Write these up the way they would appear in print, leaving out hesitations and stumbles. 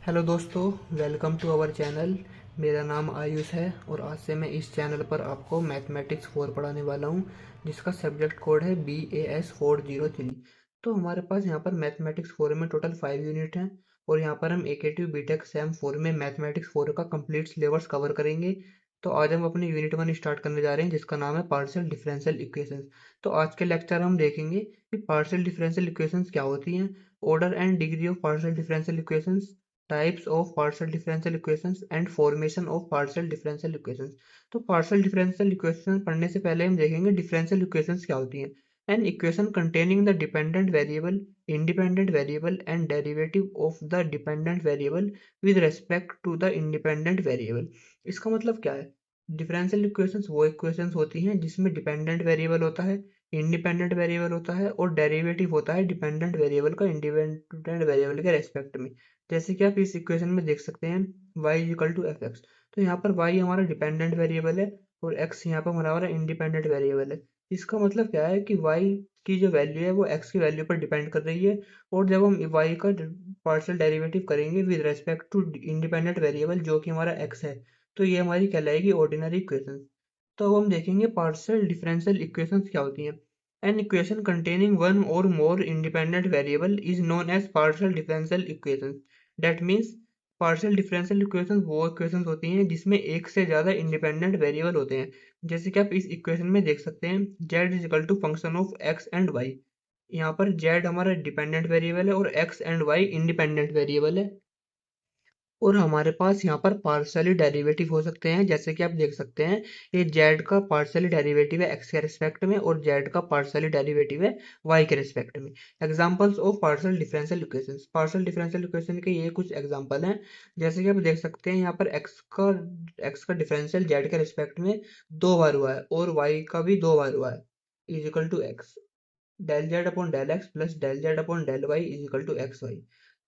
Hello दोस्तों, welcome to our channel. मेरा नाम आयुष है और आज से मैं इस चैनल पर आपको मैथमेटिक्स 4 पढ़ाने वाला हूं, जिसका सब्जेक्ट कोड है BAS403। तो हमारे पास यहाँ पर मैथमेटिक्स 4 में टोटल 5 यूनिट हैं और यहाँ पर हम AKTU BTech सेम 4 में मैथमेटिक्स 4 का कंप्लीट सिलेबस कवर करेंगे। तो आज हम अपने यूनिट 1 स्टार्ट करने जा रहे हैं, जिसका नाम है पार्शियल डिफरेंशियल इक्वेशंस। तो आज के लेक्चर हम देखेंगे कि पार्शियल डिफरेंशियल इक्वेशंस क्या होती हैं, order and degree of partial differential equations, types of partial differential equations and formation of partial differential equations. तो पार्शियल डिफरेंशियल इक्वेशन पढ़ने से पहले हम देखेंगे डिफरेंशियल इक्वेशंस क्या होती हैं। An equation containing the dependent variable, independent variable and derivative of the dependent variable with respect to the independent variable. इसका मतलब क्या है? डिफरेंशियल इक्वेशंस वो इक्वेशंस होती हैं जिसमें डिपेंडेंट वेरिएबल होता है, इंडिपेंडेंट वेरिएबल होता है और डेरिवेटिव होता है डिपेंडेंट वेरिएबल का इंडिपेंडेंट वेरिएबल के रेस्पेक्ट में। जैसे कि आप इस इक्वेशन में देख सकते हैं y equal to f x. तो यहाँ पर y हमारा डिपेंडेंट वेरिएबल है और x यहाँ पर हमारा इंडिपेंडेंट वेरिएबल है। इसका मतलब क्या है कि y की जो वैल्यू है वो x की वैल्यू पर डिपेंड कर रही है, और जब हम y का पार्शियल डेरिवेटिव करेंगे with respect to independent variable जो कि हमारा x है, तो ये हमारी कहलाएगी ऑर्डिनरी इक्वेशन। तो अब हम देखेंगे पार्शियल डिफरेंशियल इक्वेशंस क्या होती हैं। An equation containing one or more independent variable is known as partial differential equations. That means partial differential equations वो equations होती हैं जिसमें एक से ज़्यादा independent variable होते हैं। जैसे कि आप इस equation में देख सकते हैं z is equal to function of x and y। यहाँ पर z हमारा dependent variable है और x and y independent variable है। और हमारे पास यहाँ पर पार्शियली डेरिवेटिव हो सकते हैं, जैसे कि आप देख सकते हैं ये z का पार्शियली डेरिवेटिव है x के रिस्पेक्ट में और z का पार्शियली डेरिवेटिव है y के रिस्पेक्ट में। Examples of partial differential equations. Partial differential equation के ये कुछ एग्जांपल हैं, जैसे कि आप देख सकते हैं यहाँ पर x का डिफरेंशियल z के रिस्पेक्ट में 2 बार हुआ है और y का भी 2 बार हुआ है। Is equal to x del z upon del x plus del z upon del y is equal to x y.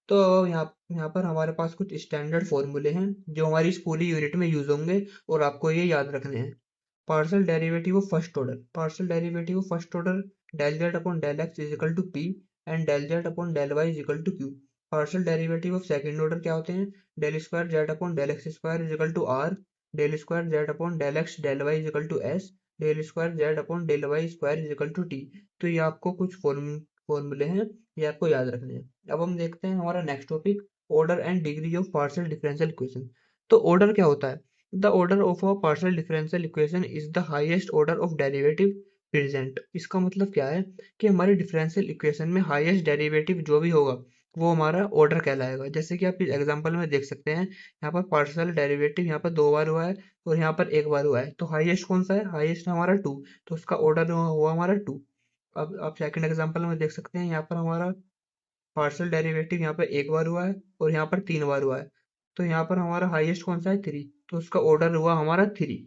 तो यहाँ यहाँ पर हमारे पास कुछ स्टैंडर्ड फॉर्मूले हैं जो हमारी इस पूरी यूनिट में यूज होंगे और आपको ये याद रखने हैं। Partial derivative of first order. Partial derivative of first order del z upon del x is equal to p and del z upon del y is equal to q. Partial derivative of second order क्या होते हैं? Del square z upon del x square is equal to r, del square z upon del x del y is equal to s, del square z upon del Y square is equal to t. तो ये आपको कुछ फॉर्मूले हैं, ये आपको याद रखने हैं। अब हम देखते हैं हमारा next topic, order and degree of partial differential equation. तो ऑर्डर क्या होता है? The order of a partial differential equation is the highest order of derivative present. इसका मतलब क्या है कि हमारे डिफरेंशियल इक्वेशन में हाईएस्ट डेरिवेटिव जो भी होगा वो हमारा ऑर्डर कहलाएगा। जैसे कि आप इस एग्जांपल में देख सकते हैं यहाँ पर पार्शियल डेरिवेटिव यहाँ पर 2 बार हुआ है और यहाँ पर 1 बार हुआ है, तो हाईएस्ट कौन सा है? हाईएस्ट हमारा 2, तो उसका ऑर्डर हुआ हमारा 2। अब आप सेकंड एग्जांपल में देख सकते हैं यहाँ पर हमारा पार्शियल डेरिवेटिव यहाँ पर 1 बार हुआ है और यहाँ पर 3 बार हुआ है, तो यहाँ पर हमारा हाईएस्ट कौन सा है? 3, तो उसका ऑर्डर हुआ हमारा 3।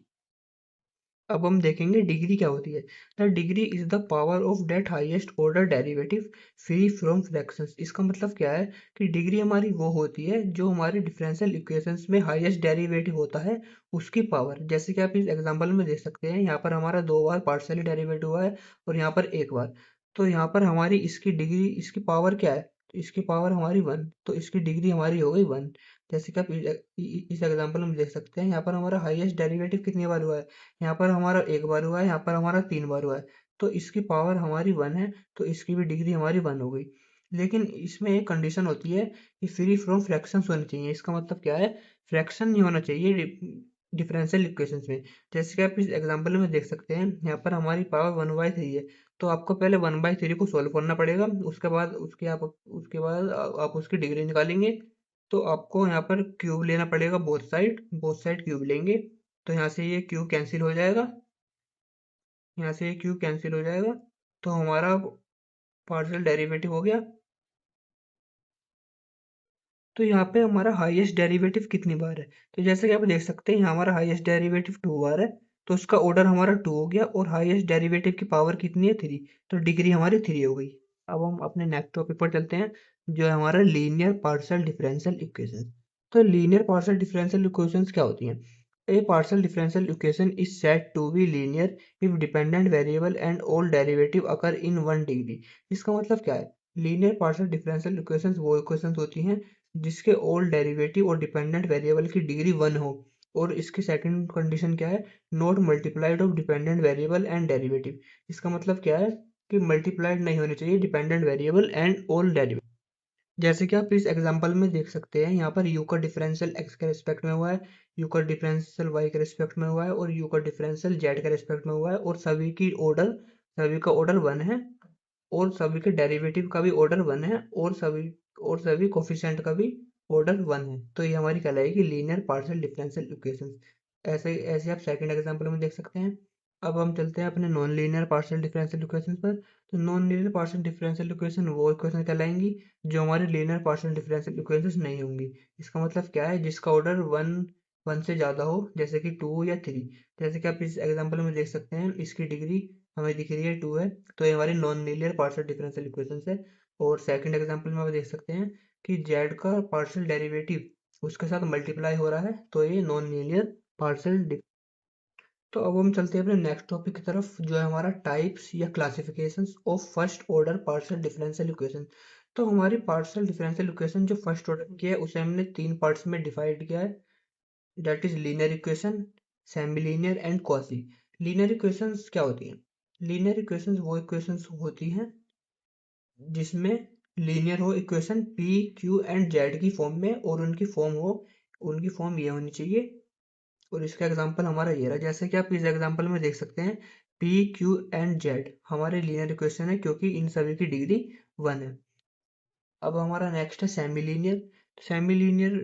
अब हम देखेंगे डिग्री क्या होती है। The degree is the power of that highest order derivative free from fractions. इसका मतलब क्या है कि डिग्री हमारी वो होती है जो हमारे डिफरेंशियल इक्वेशंस में हाईएस्ट डेरिवेटिव होता है उसकी पावर। जैसे कि आप इस एग्जांपल में देख सकते हैं यहाँ पर हमारा 2 बार पार्शियली डेरिवेटिव हुआ है और यहाँ पर 1 बार, तो यहाँ पर हमारी इसकी डिग्री, इसकी पावर क्या है? तो इसकी पावर हमारी 1, तो इसकी डिग्री हमारी हो गई 1। जैसे कि आप इस एग्जांपल में देख सकते हैं यहाँ पर हमारा हाईएस्ट डेरिवेटिव कितनी बार हुआ है? यहाँ पर हमारा 1 बार हुआ है, यहाँ पर हमारा 3 बार हुआ है, तो इसकी पावर हमारी 1 है, तो इसकी भी डिग्री हमारी 1 हो गई। लेकिन इसमें एक कंडीशन होती है कि फ्री फ्रॉम फ्रैक्शंस होनी चाहिए। इसका मतलब क्या है? फ्रैक्शन नहीं होना चाहिए डिफरेंशियल इक्वेशंस में। जैसे कि आप इस एग्जांपल में देख सकते हैं यहाँ पर हमारी पावर 1/3 है, तो आपको पहले 1/3 को सॉल्व करना पड़ेगा, उसके बाद आप उसकी डिग्री निकालेंगे। तो आपको यहाँ पर क्यूब लेना पड़ेगा, बोथ साइड क्यूब लेंगे, तो यहाँ से ये क्यूब कैंसिल हो जाएगा, यहाँ से ये क्यूब कैंसिल हो जाएगा, तो हमारा पार्शियल डेरिवेटिव हो गया। तो यहाँ पे हमारा हाईएस्ट डेरिवेटिव कितनी बार है? तो जैसे कि आप देख सकते हैं यहाँ हमारा हाईएस्ट डेरिवेटिव 2 बार है, तो उसका ऑर्डर हमारा 2 हो गया और हाईएस्ट डेरिवेटिव की पावर कितनी है? 3, तो डिग्री हमारी 3 हो गई। अब हम अपने नेक्स्ट टॉपिक पर चलते हैं जो है हमारा लीनियर पार्शियल डिफरेंशियल इक्वेशन। तो लीनियर पार्शियल डिफरेंशियल इक्वेशंस क्या होती हैं? A partial differential equation is said to be linear if dependent variable and all derivative occur in 1 degree। इसका मतलब क्या है? लीनियर पार्शियल डिफरेंशियल इक्वेशंस वो इक्वेशंस होती हैं जिसके ऑल डेरिवेटिव और डिपेंडेंट वेरिएबल की डिग्री 1 हो। और इसकी सेकंड कंडीशन क्या है, not multiplied of dependent variable and derivative. इसका मतलब क्या है कि मल्टीप्लाइड नहीं होने चाहिए dependent variable and all derivative. जैसे कि आप इस एग्जांपल में देख सकते हैं, यहाँ पर u का डिफरेंशियल x के रिस्पेक्ट में हुआ है, u का डिफरेंशियल y के रिस्पेक्ट में हुआ है और u का डिफरेंशियल z के रिस्पेक्ट में हुआ है, और सभी का ऑर्डर 1 है, और सभी के डेरिवेटिव का भी ऑर्डर 1 है, और सभी कोफिशिएंट का भी ऑर्डर 1 है। तो ये हमारी कहलाएगी लीनियर पार्शियल डिफरेंशियल इक्वेशन। ऐसे ऐसे आप सेकंड एग्जांपल में देख सकते हैं। अब हम चलते हैं अपने non linear partial differential equation पर। तो non linear partial differential equation वो इक्वेशन कहलाएंगी जो हमारे लीनियर पार्शियल डिफरेंशियल इक्वेशन नहीं होंगी। इसका मतलब क्या है, जिसका ऑर्डर वन वन से ज़्यादा हो, जैसे कि 2 या 3। जैसे कि आप इस एग्जांपल में देख सकते हैं, इसकी डिग्री हमें दिख रही है 2 है, तो ये हमारी non linear partial differential equation है। और सेकंड एग्जांपल में आप देख सकते हैं कि जेड का पार्शियल डेरिवेटिव उसके साथ मल्टीप्लाई हो रहा है, तो ये नॉन लीनियर पार्शियल। तो अब हम चलते हैं अपने नेक्स्ट टॉपिक की तरफ, जो है हमारा टाइप्स या classifications of first order partial differential equation. तो हमारी पार्शियल डिफरेंशियल इक्वेशन जो फर्स्ट ऑर्डर की है उसे हमने 3 पार्ट्स में डिवाइड किया है, that is linear equation, semi linear and quasi. Linear equations क्या होती हैं? लीनियर इक्वेशंस वो इक्वेशंस होती हैं जिसमें लीनियर हो equation P Q and Z की फॉर्म में, और उनकी फॉर्म ये होनी चाहिए। और इसका एग्जांपल हमारा ये रहा, जैसे कि आप इस एग्जांपल में देख सकते हैं, पी क्यू एंड जेड हमारे लीनियर इक्वेशन है क्योंकि इन सभी की डिग्री 1 है। अब हमारा नेक्स्ट है semi linear. Semi linear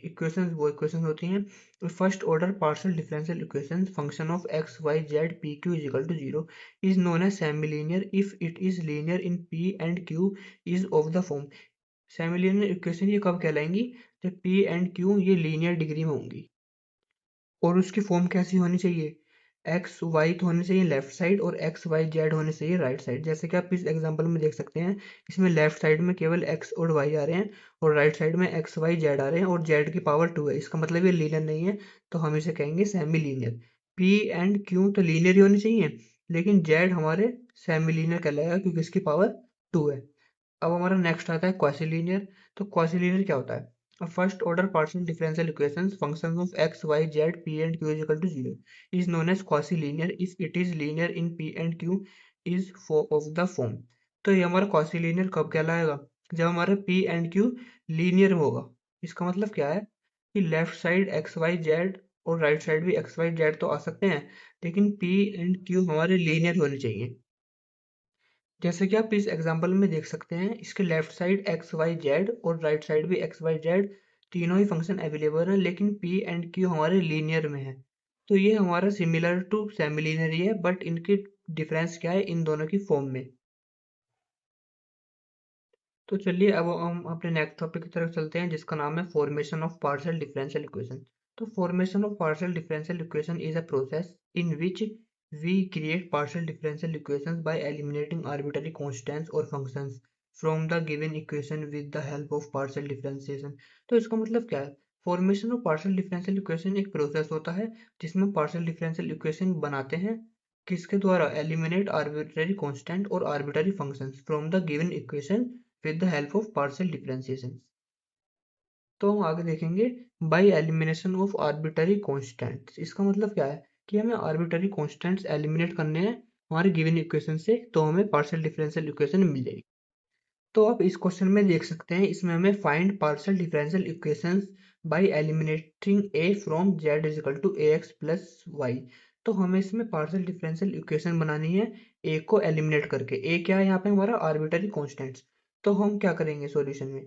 equations वो इक्वेशंस होती हैं first order partial differential equations function of x y z p q is equal to zero is known as semi linear if it is linear in p and q is of the form. Semi linear equation ये कब कहलाएंगी, जब p and q ये linear degree में होंगी। और उसकी form कैसी होनी चाहिए, एक्स वाई तो होने चाहिए लेफ्ट साइड और एक्स वाई जेड होने चाहिए राइट साइड। जैसे कि आप इस एग्जांपल में देख सकते हैं, इसमें लेफ्ट साइड में केवल एक्स और वाई आ रहे हैं, और राइट साइड में एक्स वाई जेड आ रहे हैं, और जेड की पावर 2 है। इसका मतलब ये लीनियर नहीं है, तो हम इसे कहेंगे semi linear. P and Q तो लीनियर ही होनी चाहिए, लेकिन जेड हमारे सेमी लीनियर कहलाएगा क्योंकि इसकी पावर 2 है। अब हमारा नेक्स्ट आता है क्वासीलिनियर। तो क्वासीलिनियर क्या होता है, first order partial differential equations functions of x y z p and q is equal to zero is known as quasilinear if it is linear in p and q is of the form. तो ये हमारा क्वासीलिनियर कब कहलाएगा, जब हमारा P and Q linear होगा। इसका मतलब क्या है कि left side x y z और राइट साइड भी एक्स वाई जेड तो आ सकते हैं, लेकिन पी एंड क्यू हमारे लीनियर होने चाहिए। जैसे कि आप इस एग्जांपल में देख सकते हैं, इसके left side x y z और राइट साइड भी एक्स वाई जेड तीनों ही फंक्शन अवेलेबल हैं, लेकिन पी एंड क्यू हमारे लीनियर में है। तो ये हमारा सिमिलर टू सेमी लीनियर ही है, बट इनकी डिफरेंस क्या है इन दोनों की फॉर्म में। तो चलिए अब हम अपने नेक्स्ट टॉपिक की तरफ चलते हैं, जिसका नाम है formation of partial differential equation. तो formation of partial differential equation is a process in which we create partial differential equations by eliminating arbitrary constants और functions from the given equation with the help of partial differentiation. तो इसका मतलब क्या है, formation of partial differential equation एक process होता है जिसमें पार्शियल डिफरेंशियल इक्वेशन बनाते हैं, किसके द्वारा, एलिमिनेट आर्बिट्ररी कांस्टेंट और arbitrary functions from the given equation with the help of partial differentiation। तो हम आगे देखेंगे by elimination of arbitrary constants. इसका मतलब क्या है कि हमें आर्बिट्ररी कांस्टेंट्स एलिमिनेट करने हैं हमारे गिवन इक्वेशन से, तो हमें पार्शियल डिफरेंशियल इक्वेशन मिल जाएगी। तो आप इस क्वेश्चन में देख सकते हैं, इसमें हमें find partial differential equations by eliminating a from z is equal to a x plus y. तो हमें इसमें पार्शियल डिफरेंशियल इक्वेशन बनानी है ए को एलिमिनेट करके। ए क्या है यहाँ पे, हमारा आर्बिट्ररी कांस्टेंट्स। तो हम क्या करेंगे सॉल्यूशन में,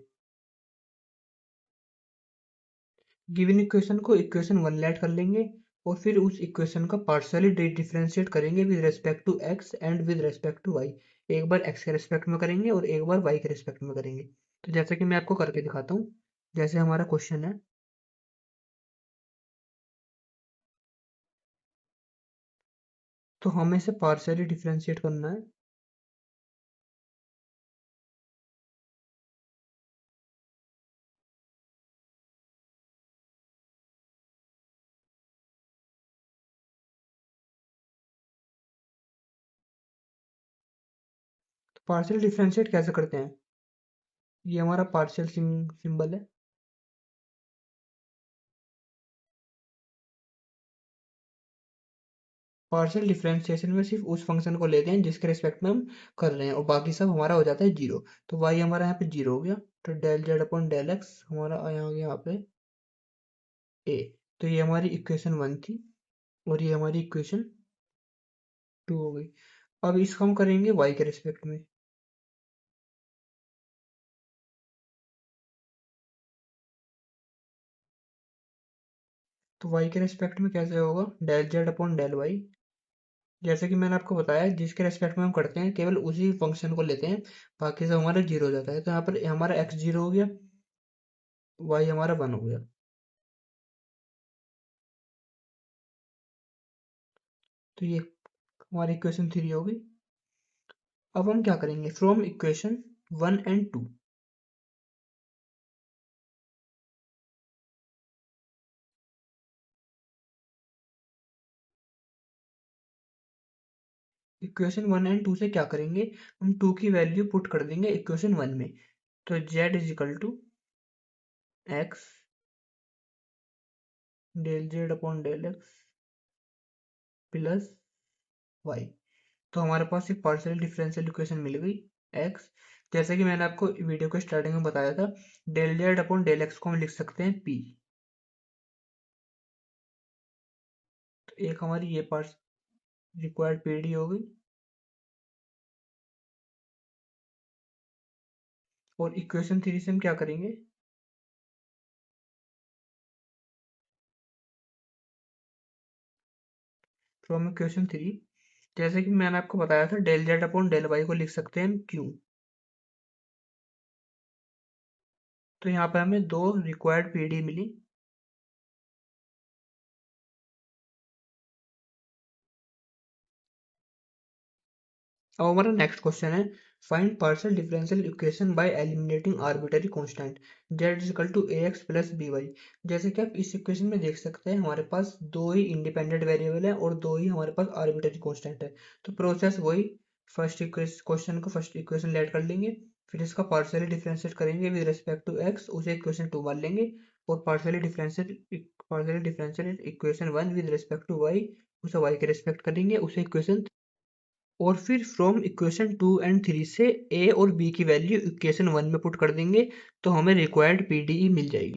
गिवन इक्वेशन को इक्वेशन 1 लेट कर लेंगे, और फिर उस इक्वेशन का पार्शियली डिफरेंशिएट करेंगे with respect to x and with respect to y. एक बार एक्स के रेस्पेक्ट में करेंगे और एक बार वाई के रेस्पेक्ट में करेंगे। तो जैसे कि मैं आपको करके दिखाता हूँ, जैसे हमारा क्वेश्चन है, तो हमें इसे पार्शियली डिफरेंशिएट करना है। तो पार्शियल डिफरेंशिएट कैसे करते हैं, ये हमारा पार्शियल सिंबल है। पार्शियल डिफरेंशिएशन में सिर्फ उस फंक्शन को लेते हैं जिसके रिस्पेक्ट में हम कर रहे हैं, और बाकी सब हमारा हो जाता है जीरो। तो वाई हमारा यहाँ पे जीरो हो गया, तो del z upon del x हमारा आया हो गया यहाँ पे ए। तो ये हमारी इक्वेशन वन थी, और ये हमारी इक्वेशन टू हो गई। अब इसको हम करेंगे वाई के रिस्पेक्ट में। तो वाई के रिस्पेक्ट में कैसे होगा, del z upon del y. जैसे कि मैंने आपको बताया, जिसके रेस्पेक्ट में हम करते हैं केवल उसी फंक्शन को लेते हैं, बाकी सब हमारा जीरो हो जाता है। तो यहाँ पर हमारा एक्स जीरो हो गया, वाई हमारा वन हो गया। तो ये हमारी इक्वेशन थ्री हो गई। अब हम क्या करेंगे, from equation one and two. Equation one and two से क्या करेंगे, हम टू की वैल्यू पुट कर देंगे इक्वेशन वन में। तो z is equal to x del z upon del x plus y. तो हमारे पास एक पार्शियल डिफरेंशियल इक्वेशन मिल गई एक्स। जैसे कि मैंने आपको वीडियो के स्टार्टिंग में बताया था, del z upon del x को हम लिख सकते हैं पी। तो एक हमारी ये पार्ट रिक्वायर्ड पीडी हो गई। और इक्वेशन थ्री से हम क्या करेंगे, फ्रॉम इक्वेशन थ्री, जैसे कि मैंने आपको बताया था del z upon del y को लिख सकते हैं क्यू। तो यहाँ पर हमें दो रिक्वायर्ड पीडी मिली। अब हमारा नेक्स्ट क्वेश्चन है, find partial differential equation by eliminating arbitrary constant z is equal to a x plus b y. जैसे कि आप इस इक्वेशन में देख सकते हैं, हमारे पास दो ही इंडिपेंडेंट वेरिएबल है और दो ही हमारे पास आर्बिटरी कांस्टेंट है। तो प्रोसेस वही, फर्स्ट क्वेश्चन को फर्स्ट इक्वेशन लेट कर लेंगे, फिर इसका पार्शियली डिफरेंशिएट करेंगे विद रिस्पेक्ट टू एक्स, उसे इक्वेशन टू मान लेंगे। और partially differentiate equation one with respect to y, उसे वाई के रिस्पेक्ट करेंगे, उसे इक्वेशन। और फिर from equation two and three से ए और बी की वैल्यू इक्वेशन वन में पुट कर देंगे, तो हमें रिक्वायर्ड पीडीई मिल जाएगी।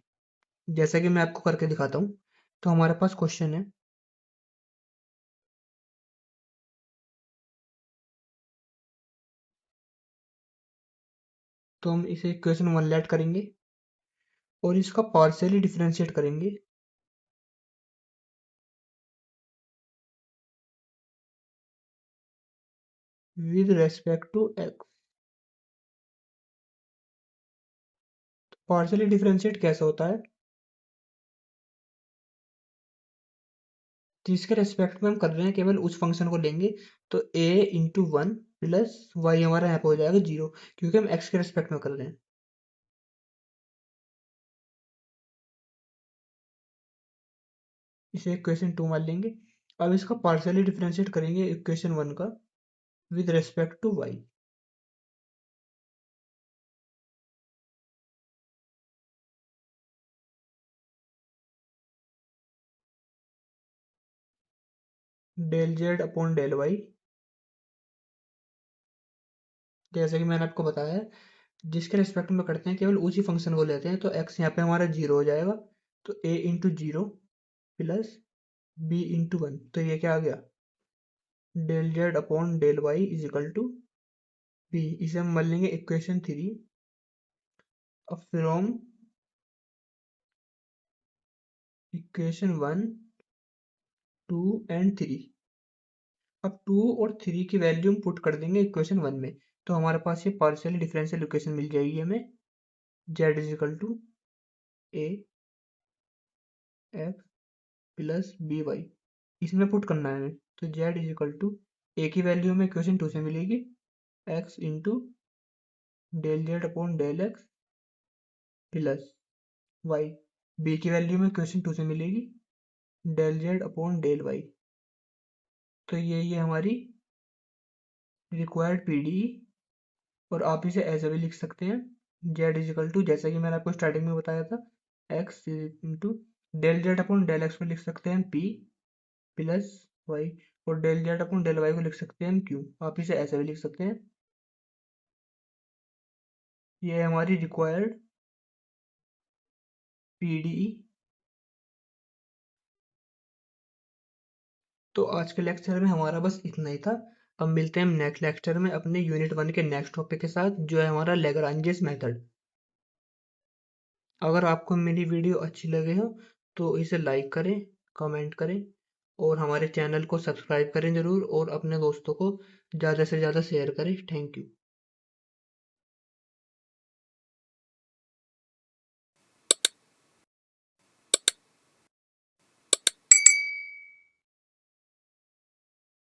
जैसा कि मैं आपको करके दिखाता हूँ। तो हमारे पास क्वेश्चन है, तो हम इसे इक्वेशन वन लेट करेंगे और इसका पार्शियली डिफरेंशिएट करेंगे with respect to x. Partially differentiate कैसे होता है, जिसके रेस्पेक्ट में हम कर रहे हैं केवल उस फंक्शन को लेंगे। तो a into one plus Y हमारा यहाँ पे हो जाएगा जीरो, क्योंकि हम एक्स के रेस्पेक्ट में कर रहे हैं। इसे इक्वेशन टू मान लेंगे। अब इसका पार्शियली डिफरेंशिएट करेंगे इक्वेशन वन का with respect to y. Del z upon del y, जैसे कि मैंने आपको बताया है, जिसके रेस्पेक्ट में करते हैं केवल उसी फंक्शन को लेते हैं। तो एक्स यहाँ पे हमारा जीरो हो जाएगा, तो a into zero plus b into one. तो ये क्या आ गया, del z upon del y is equal to b. इसे हम मान लेंगे इक्वेशन थ्री। अब from equation one two and three, अब टू और थ्री की वैल्यू हम पुट कर देंगे इक्वेशन वन में। तो हमारे पास ये पार्शियली डिफरेंशियल इक्वेशन मिल जाएगी हमें, z is equal to a x plus b y. इसमें पुट करना है हमें। तो z is equal to a की वैल्यू हमें इक्वेशन टू से मिलेगी x into del z upon del x plus y. B की वैल्यू हमें इक्वेशन टू से मिलेगी del z upon del y. तो ये हमारी रिक्वायर्ड पीडी, और आप इसे ऐसे भी लिख सकते हैं, जेड इज इक्वल टू, जैसा कि मैंने आपको स्टार्टिंग में बताया था, x into del z upon del x में लिख सकते हैं पी प्लस वाई। और del z upon del y को लिख सकते हैं हम क्यू। आप इसे ऐसे भी लिख सकते हैं। ये है हमारी रिक्वायर्ड पीडीई। तो आज के लेक्चर में हमारा बस इतना ही था। अब मिलते हैं हम नेक्स्ट लेक्चर में अपने यूनिट 1 के नेक्स्ट टॉपिक के साथ, जो है हमारा लैग्रांजेस मेथड। अगर आपको मेरी वीडियो अच्छी लगे हो तो इसे लाइक करें, कमेंट करें और हमारे चैनल को सब्सक्राइब करें ज़रूर, और अपने दोस्तों को ज़्यादा से ज़्यादा शेयर करें। Thank you.